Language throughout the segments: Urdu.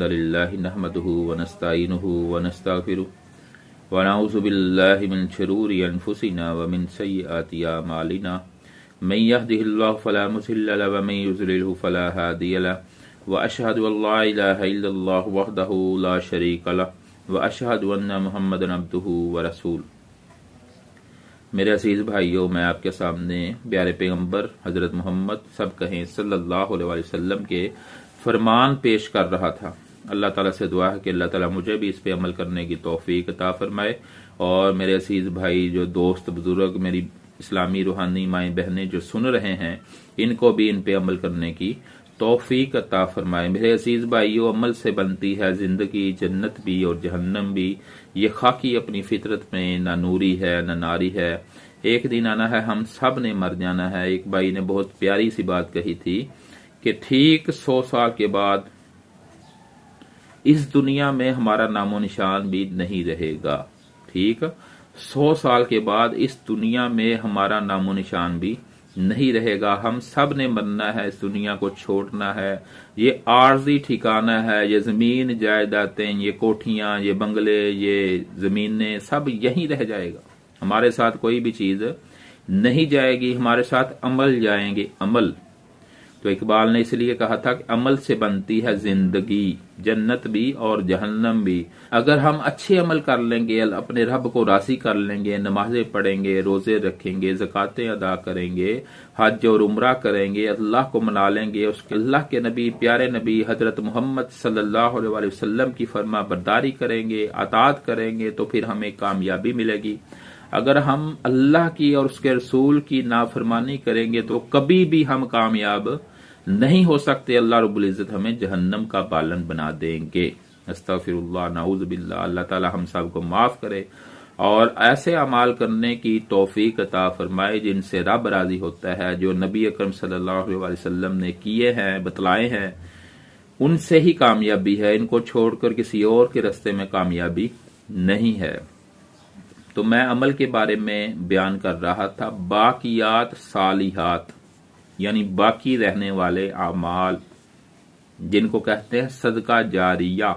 الحمد لله نحمده ونستعينه ونستغفره ونعوذ بالله من شرور أنفسنا ومن سيئات أعمالنا من يهده الله فلا مضل له ومن يضلل فلا هادي له وأشهد أن لا إله إلا الله وحده لا شريك له وأشهد أن محمدا عبده ورسوله۔ میرے عزیز بھائیوں، میں آپ کے سامنے پیارے پیغمبر حضرت محمد سب کہیں صلی اللہ علیہ وسلم کے فرمان پیش کر رہا تھا۔ اللہ تعالیٰ سے دعا ہے کہ اللہ تعالیٰ مجھے بھی اس پہ عمل کرنے کی توفیق عطا فرمائے، اور میرے عزیز بھائی، جو دوست بزرگ، میری اسلامی روحانی مائیں بہنیں جو سن رہے ہیں، ان کو بھی ان پہ عمل کرنے کی توفیق عطا فرمائے۔ میرے عزیز بھائیوں، عمل سے بنتی ہے زندگی، جنت بھی اور جہنم بھی۔ یہ خاکی اپنی فطرت میں نہ نوری ہے نہ ناری ہے، ایک دن آنا ہے، ہم سب نے مر جانا ہے۔ ایک بھائی نے بہت پیاری سی بات کہی تھی کہ ٹھیک 100 سال کے بعد اس دنیا میں ہمارا نام و نشان بھی نہیں رہے گا۔ ٹھیک 100 سال کے بعد اس دنیا میں ہمارا نام و نشان بھی نہیں رہے گا۔ ہم سب نے مرنا ہے، اس دنیا کو چھوڑنا ہے۔ یہ عارضی ٹھکانہ ہے، یہ زمین جائیدادیں، یہ کوٹھیاں، یہ بنگلے، یہ زمینیں، سب یہیں رہ جائے گا۔ ہمارے ساتھ کوئی بھی چیز نہیں جائے گی، ہمارے ساتھ عمل جائیں گے، عمل۔ تو اقبال نے اس لیے کہا تھا کہ عمل سے بنتی ہے زندگی، جنت بھی اور جہنم بھی۔ اگر ہم اچھے عمل کر لیں گے، اپنے رب کو راضی کر لیں گے، نمازیں پڑھیں گے، روزے رکھیں گے، زکاتیں ادا کریں گے، حج اور عمرہ کریں گے، اللہ کو منا لیں گے، اس کے اللہ کے نبی، پیارے نبی حضرت محمد صلی اللہ علیہ وسلم کی فرما برداری کریں گے، اطاعت کریں گے، تو پھر ہمیں کامیابی ملے گی۔ اگر ہم اللہ کی اور اس کے رسول کی نافرمانی کریں گے تو کبھی بھی ہم کامیاب نہیں ہو سکتے۔ اللہ رب العزت ہمیں جہنم کا پالن بنا دیں گے۔ استغفر اللہ، نعوذ باللہ۔ اللہ تعالی ہم سب کو معاف کرے اور ایسے اعمال کرنے کی توفیق عطا فرمائے جن سے رب راضی ہوتا ہے، جو نبی اکرم صلی اللہ علیہ وسلم نے کیے ہیں، بتلائے ہیں، ان سے ہی کامیابی ہے۔ ان کو چھوڑ کر کسی اور کے راستے میں کامیابی نہیں ہے۔ تو میں عمل کے بارے میں بیان کر رہا تھا، باقیات صالحات، یعنی باقی رہنے والے اعمال، جن کو کہتے ہیں صدقہ جاریہ۔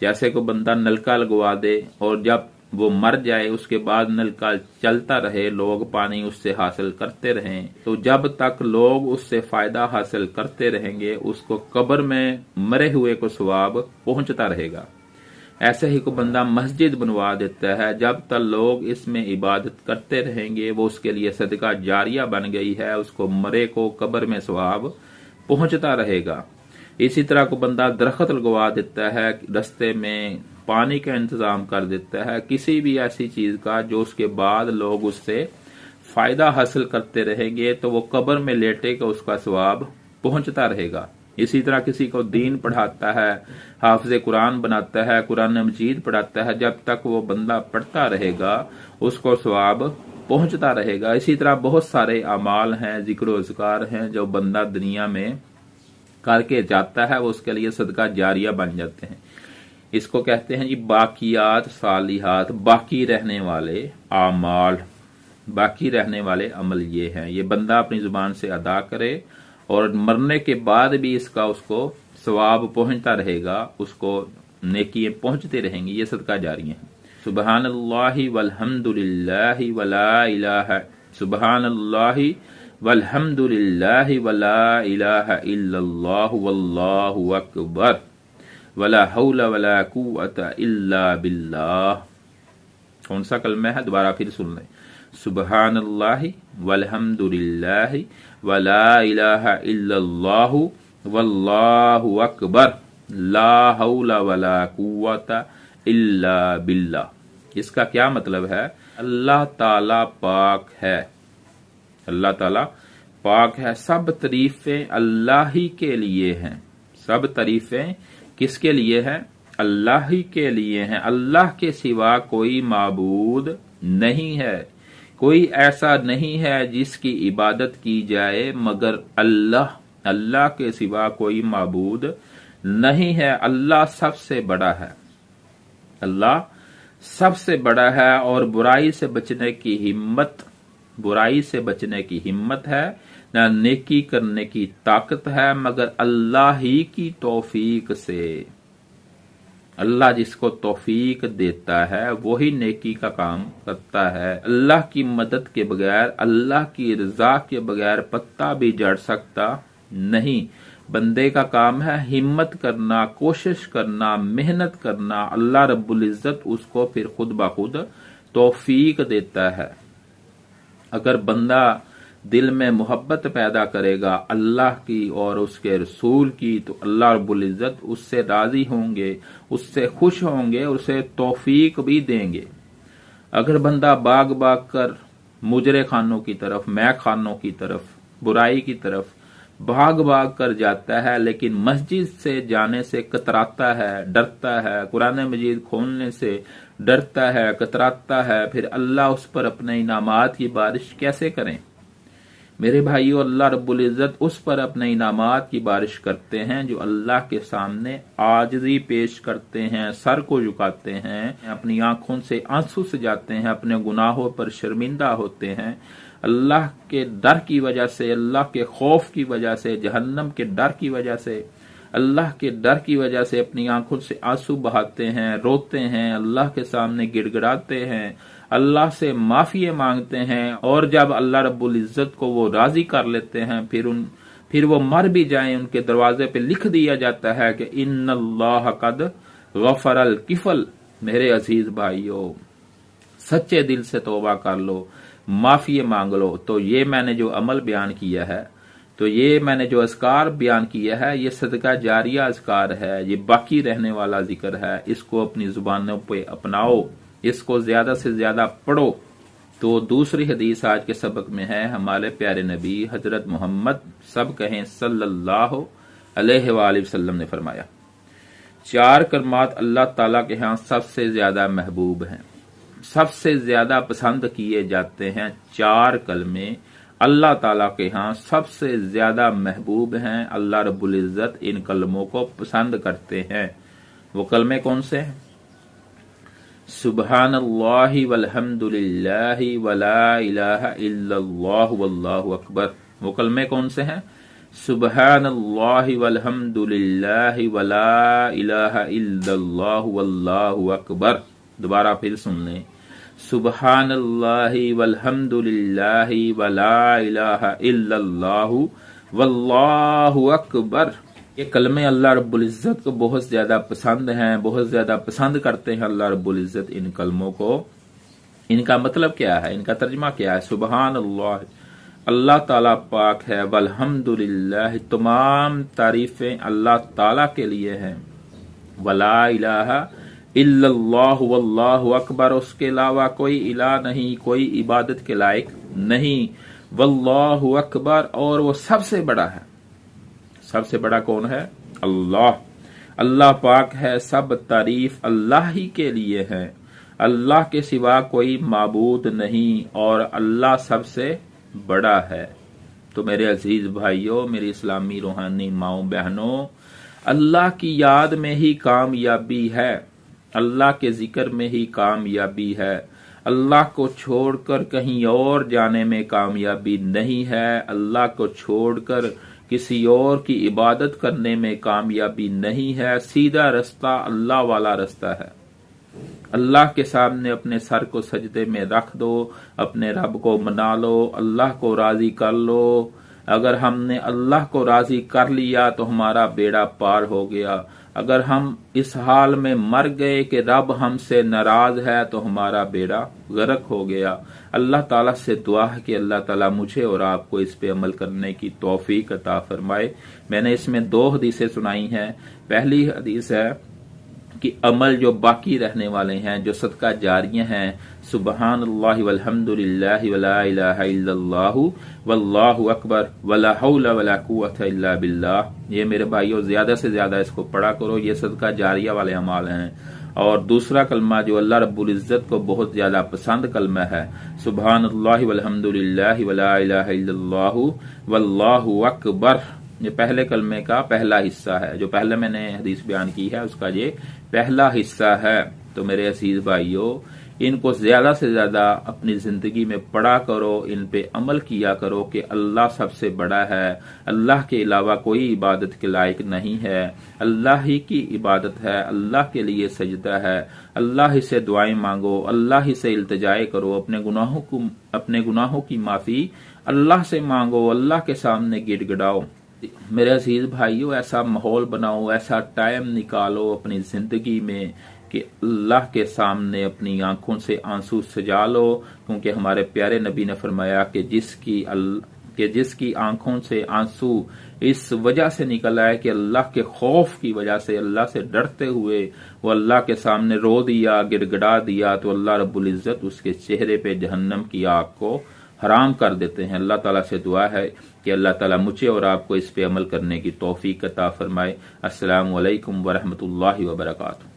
جیسے کوئی بندہ نلکا لگوا دے اور جب وہ مر جائے اس کے بعد نلکا چلتا رہے، لوگ پانی اس سے حاصل کرتے رہیں، تو جب تک لوگ اس سے فائدہ حاصل کرتے رہیں گے، اس کو قبر میں مرے ہوئے کو ثواب پہنچتا رہے گا۔ ایسے ہی کوئی بندہ مسجد بنوا دیتا ہے، جب تک لوگ اس میں عبادت کرتے رہیں گے، وہ اس کے لیے صدقہ جاریہ بن گئی ہے، اس کو مرے کو قبر میں ثواب پہنچتا رہے گا۔ اسی طرح کوئی بندہ درخت لگوا دیتا ہے، رستے میں پانی کا انتظام کر دیتا ہے، کسی بھی ایسی چیز کا جو اس کے بعد لوگ اس سے فائدہ حاصل کرتے رہیں گے، تو وہ قبر میں لیٹے گا، اس کا ثواب پہنچتا رہے گا۔ اسی طرح کسی کو دین پڑھاتا ہے، حافظ قرآن بناتا ہے، قرآن مجید پڑھاتا ہے، جب تک وہ بندہ پڑھتا رہے گا اس کو ثواب پہنچتا رہے گا۔ اسی طرح بہت سارے اعمال ہیں، ذکر و اذکار ہیں، جو بندہ دنیا میں کر کے جاتا ہے، وہ اس کے لیے صدقہ جاریہ بن جاتے ہیں۔ اس کو کہتے ہیں جی باقیات صالحات، باقی رہنے والے اعمال، باقی رہنے والے عمل یہ ہیں، یہ بندہ اپنی زبان سے ادا کرے اور مرنے کے بعد بھی اس کا اس کو ثواب پہنچتا رہے گا، اس کو نیکیاں پہنچتے رہیں گی۔ یہ صدقہ جاریہ ہیں۔ سبحان اللہ والحمد للہ ولا الہ، سبحان اللہ والحمد للہ ولا الہ الا اللہ واللہ اکبر ولا حول ولا قوۃ الا باللہ۔ کون سا کلمہ ہے؟ دوبارہ پھر سن لیں۔ سبحان اللہ والحمد للہ ولا الہ الا اللہ واللہ اکبر لا حول ولا قوۃ الا باللہ۔ اس کا کیا مطلب ہے؟ اللہ تعالی پاک ہے، اللہ تعالی پاک ہے، سب تعریفیں اللہ ہی کے لیے ہیں، سب تعریفیں کس کے لیے ہیں؟ اللہ ہی کے لیے ہیں۔ اللہ کے سوا کوئی معبود نہیں ہے، کوئی ایسا نہیں ہے جس کی عبادت کی جائے مگر اللہ، اللہ کے سوا کوئی معبود نہیں ہے۔ اللہ سب سے بڑا ہے، اللہ سب سے بڑا ہے، اور برائی سے بچنے کی ہمت، برائی سے بچنے کی ہمت ہے، نہ نیکی کرنے کی طاقت ہے مگر اللہ ہی کی توفیق سے۔ اللہ جس کو توفیق دیتا ہے وہی نیکی کا کام کرتا ہے۔ اللہ کی مدد کے بغیر، اللہ کی رضا کے بغیر پتا بھی جڑ سکتا نہیں۔ بندے کا کام ہے ہمت کرنا، کوشش کرنا، محنت کرنا، اللہ رب العزت اس کو پھر خود بخود توفیق دیتا ہے۔ اگر بندہ دل میں محبت پیدا کرے گا اللہ کی اور اس کے رسول کی تو اللہ رب العزت اس سے راضی ہوں گے، اس سے خوش ہوں گے، اسے توفیق بھی دیں گے۔ اگر بندہ باغ باغ کر مجرے خانوں کی طرف، مے خانوں کی طرف، برائی کی طرف بھاگ بھاگ کر جاتا ہے لیکن مسجد سے جانے سے کتراتا ہے، ڈرتا ہے، قرآن مجید کھولنے سے ڈرتا ہے، کتراتا ہے، پھر اللہ اس پر اپنے انعامات کی بارش کیسے کریں؟ میرے بھائیو، اللہ رب العزت اس پر اپنے انعامات کی بارش کرتے ہیں جو اللہ کے سامنے عاجزی پیش کرتے ہیں، سر کو جھکاتے ہیں، اپنی آنکھوں سے آنسو سجاتے ہیں، اپنے گناہوں پر شرمندہ ہوتے ہیں، اللہ کے ڈر کی وجہ سے، اللہ کے خوف کی وجہ سے، جہنم کے ڈر کی وجہ سے، اللہ کے ڈر کی وجہ سے اپنی آنکھوں سے آنسو بہاتے ہیں، روتے ہیں، اللہ کے سامنے گڑ گڑاتے ہیں، اللہ سے معافی مانگتے ہیں، اور جب اللہ رب العزت کو وہ راضی کر لیتے ہیں پھر وہ مر بھی جائیں ان کے دروازے پہ لکھ دیا جاتا ہے کہ ان اللہ قد غفر الکفل۔ میرے عزیز بھائیو، سچے دل سے توبہ کر لو، معافی مانگ لو۔ تو یہ میں نے جو عمل بیان کیا ہے، تو یہ میں نے جو اذکار بیان کیا ہے، یہ صدقہ جاریہ اذکار ہے، یہ باقی رہنے والا ذکر ہے۔ اس کو اپنی زبانوں پہ اپناؤ، اس کو زیادہ سے زیادہ پڑھو۔ تو دوسری حدیث آج کے سبق میں ہے، ہمارے پیارے نبی حضرت محمد سب کہیں صلی اللہ علیہ وآلہ وسلم نے فرمایا، 4 کلمات اللہ تعالیٰ کے ہاں سب سے زیادہ محبوب ہیں، سب سے زیادہ پسند کیے جاتے ہیں۔ 4 کلمے اللہ تعالیٰ کے ہاں سب سے زیادہ محبوب ہیں، اللہ رب العزت ان کلموں کو پسند کرتے ہیں۔ وہ کلمے کون سے ہیں؟ سبحان اللہ والحمد للہ ولا الہ الا اللہ واللہ اکبر۔ وہ کلمے کون سے ہیں؟ سبحان اللہ والحمد للہ ولا الہ الا اللہ واللہ اکبر۔ دوبارہ پھر سن لیں، سبحان اللہ والحمد للہ ولا الہ الا اللہ واللہ اکبر۔ یہ کلمے اللہ رب العزت کو بہت زیادہ پسند ہیں، بہت زیادہ پسند کرتے ہیں اللہ رب العزت ان کلموں کو۔ ان کا مطلب کیا ہے؟ ان کا ترجمہ کیا ہے؟ سبحان اللہ، اللہ تعالیٰ پاک ہے، والحمد للہ، تمام تعریفیں اللہ تعالیٰ کے لیے ہیں، ولا الہ الا اللہ واللہ اکبر، اس کے علاوہ کوئی الہ نہیں، کوئی عبادت کے لائق نہیں، واللہ اکبر، اور وہ سب سے بڑا ہے۔ سب سے بڑا کون ہے؟ اللہ۔ اللہ پاک ہے، سب تعریف اللہ ہی کے لیے ہے، اللہ کے سوا کوئی معبود نہیں، اور اللہ سب سے بڑا ہے۔ تو میرے عزیز بھائیوں، میری اسلامی روحانی ماؤں بہنوں، اللہ کی یاد میں ہی کامیابی ہے، اللہ کے ذکر میں ہی کامیابی ہے، اللہ کو چھوڑ کر کہیں اور جانے میں کامیابی نہیں ہے، اللہ کو چھوڑ کر کسی اور کی عبادت کرنے میں کامیابی نہیں ہے۔ سیدھا رستہ اللہ والا رستہ ہے۔ اللہ کے سامنے اپنے سر کو سجدے میں رکھ دو، اپنے رب کو منا لو، اللہ کو راضی کر لو۔ اگر ہم نے اللہ کو راضی کر لیا تو ہمارا بیڑا پار ہو گیا۔ اگر ہم اس حال میں مر گئے کہ رب ہم سے ناراض ہے تو ہمارا بیڑا غرق ہو گیا۔ اللہ تعالیٰ سے دعا ہے کہ اللہ تعالیٰ مجھے اور آپ کو اس پہ عمل کرنے کی توفیق عطا فرمائے۔ میں نے اس میں 2 حدیثیں سنائی ہیں۔ پہلی حدیث ہے کہ عمل جو باقی رہنے والے ہیں، جو صدقہ جاریہ ہیں، سبحان اللہ والحمد للہ ولا الہ الا اللہ واللہ اکبر ولا حول ولا قوت الا باللہ، یہ میرے بھائیوں زیادہ سے زیادہ اس کو پڑھا کرو، یہ صدقہ جاریہ والے اعمال ہیں۔ اور دوسرا کلمہ جو اللہ رب العزت کو بہت زیادہ پسند کلمہ ہے، سبحان اللہ والحمد للہ ولا الہ الا اللہ واللہ اکبر، یہ پہلے کلمے کا پہلا حصہ ہے، جو پہلے میں نے حدیث بیان کی ہے اس کا یہ پہلا حصہ ہے۔ تو میرے عزیز بھائیوں ان کو زیادہ سے زیادہ اپنی زندگی میں پڑھا کرو، ان پہ عمل کیا کرو کہ اللہ سب سے بڑا ہے، اللہ کے علاوہ کوئی عبادت کے لائق نہیں ہے، اللہ ہی کی عبادت ہے، اللہ کے لیے سجدہ ہے، اللہ ہی سے دعائیں مانگو، اللہ ہی سے التجائے کرو، اپنے گناہوں کی معافی اللہ سے مانگو، اللہ کے سامنے گڑ گڑاؤ۔ میرے عزیز بھائیوں ایسا ماحول بناؤ، ایسا ٹائم نکالو اپنی زندگی میں کہ اللہ کے سامنے اپنی آنکھوں سے آنسو سجا لو، کیونکہ ہمارے پیارے نبی نے فرمایا کہ جس کی آنکھوں سے آنسو اس وجہ سے نکل آئے کہ اللہ کے خوف کی وجہ سے، اللہ سے ڈرتے ہوئے وہ اللہ کے سامنے رو دیا، گڑ گڑا دیا، تو اللہ رب العزت اس کے چہرے پہ جہنم کی آگ کو حرام کر دیتے ہیں۔ اللہ تعالیٰ سے دعا ہے کہ اللہ تعالیٰ مجھے اور آپ کو اس پہ عمل کرنے کی توفیق عطا فرمائے۔ السلام علیکم ورحمۃ اللہ وبرکاتہ۔